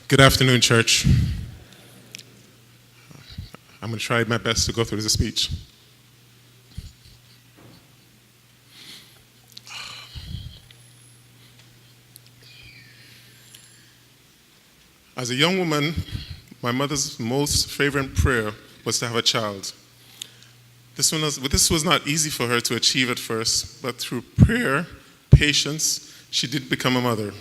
Good afternoon, church. I'm going to try my best to go through this speech. As a young woman, my mother's most favorite prayer was to have a child. This was not easy for her to achieve at first, but through prayer, patience, she did become a mother.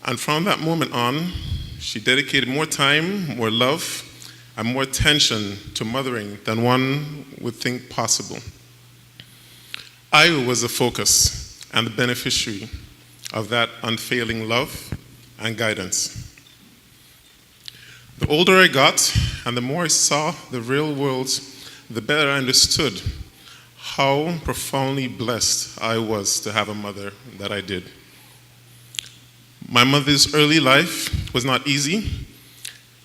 And from that moment on, she dedicated more time, more love, and more attention to mothering than one would think possible. I was the focus and the beneficiary of that unfailing love and guidance. The older I got and the more I saw the real world, the better I understood how profoundly blessed I was to have a mother that I did. My mother's early life was not easy,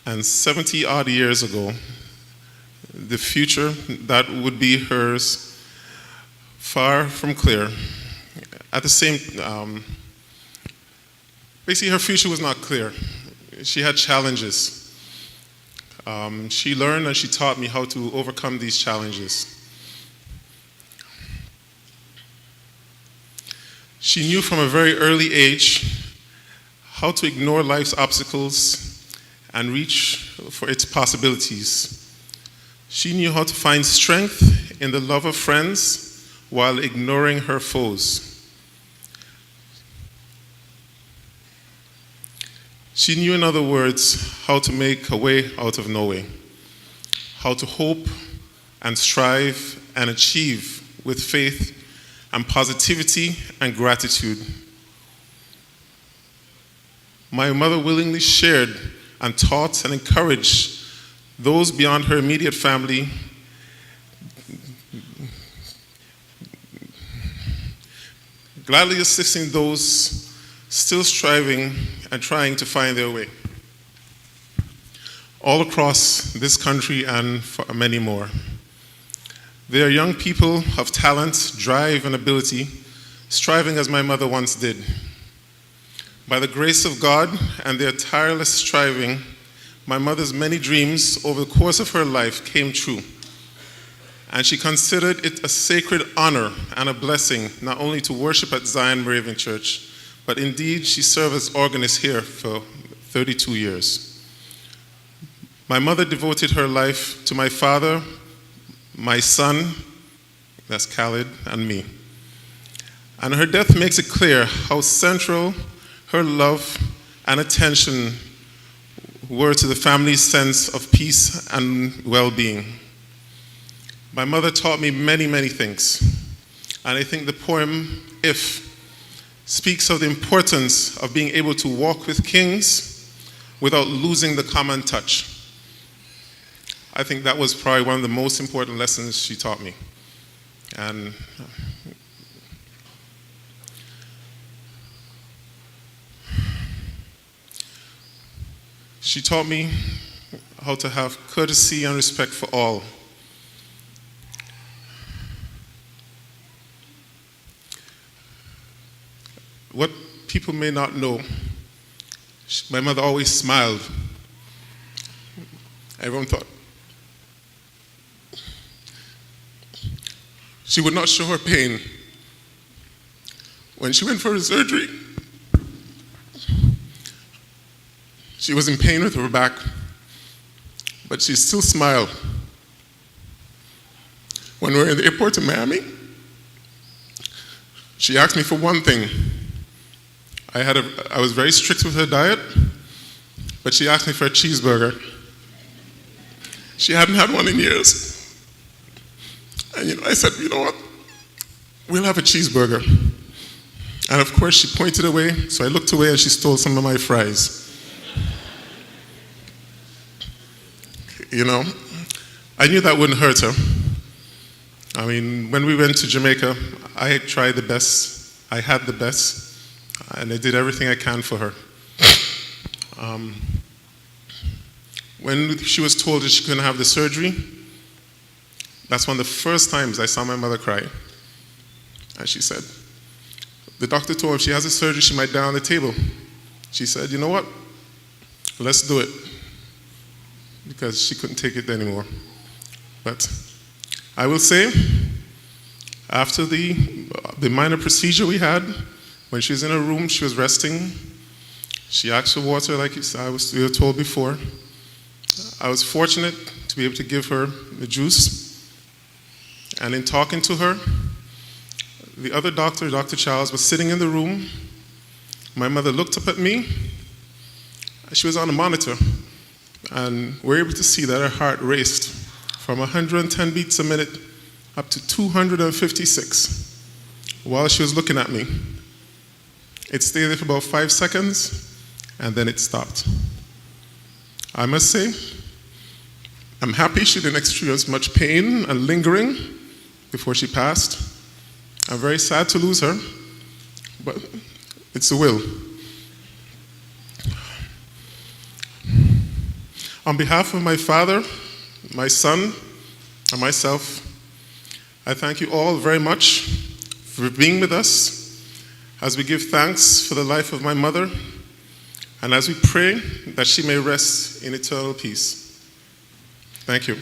and 70-odd years ago, the future that would be hers, far from clear. At the same, basically her future was not clear. She had challenges. She learned and she taught me how to overcome these challenges. She knew from a very early age how to ignore life's obstacles and reach for its possibilities. She knew how to find strength in the love of friends while ignoring her foes. She knew, in other words, how to make a way out of no way, how to hope and strive and achieve with faith and positivity and gratitude. My mother willingly shared and taught and encouraged those beyond her immediate family, gladly assisting those still striving and trying to find their way, all across this country and for many more. They are young people of talent, drive, and ability, striving as my mother once did. By the grace of God and their tireless striving, my mother's many dreams over the course of her life came true. And she considered it a sacred honor and a blessing not only to worship at Zion Moravian Church, but indeed she served as organist here for 32 years. My mother devoted her life to my father, my son, that's Khalid, and me. And her death makes it clear how central her love and attention were to the family's sense of peace and well-being. My mother taught me many, many things. And I think the poem, If, speaks of the importance of being able to walk with kings without losing the common touch. I think that was probably one of the most important lessons she taught me. And she taught me how to have courtesy and respect for all. What people may not know, my mother always smiled. Everyone thought she would not show her pain. When she went for her surgery, she was in pain with her back, but she still smiled. When we were in the airport in Miami, she asked me for one thing. I was very strict with her diet, but she asked me for a cheeseburger. She hadn't had one in years. And I said, you know what? We'll have a cheeseburger. And of course, she pointed away, so I looked away and she stole some of my fries. I knew that wouldn't hurt her. I mean, when we went to Jamaica, I had tried the best. I had the best. And I did everything I can for her. When she was told that she couldn't have the surgery, that's one of the first times I saw my mother cry. And she said, the doctor told her if she has a surgery, she might die on the table. She said, you know what? let's do it, because she couldn't take it anymore. But I will say, after the minor procedure we had, when she was in her room, she was resting. She asked for water, like we were told before. I was fortunate to be able to give her the juice. And in talking to her, the other doctor, Dr. Charles, was sitting in the room. My mother looked up at me. She was on a monitor, and we were able to see that her heart raced from 110 beats a minute up to 256 while she was looking at me. It stayed there for about 5 seconds, and then it stopped. I must say, I'm happy she didn't experience much pain and lingering before she passed. I'm very sad to lose her, but it's the will. On behalf of my father, my son, and myself, I thank you all very much for being with us as we give thanks for the life of my mother and as we pray that she may rest in eternal peace. Thank you.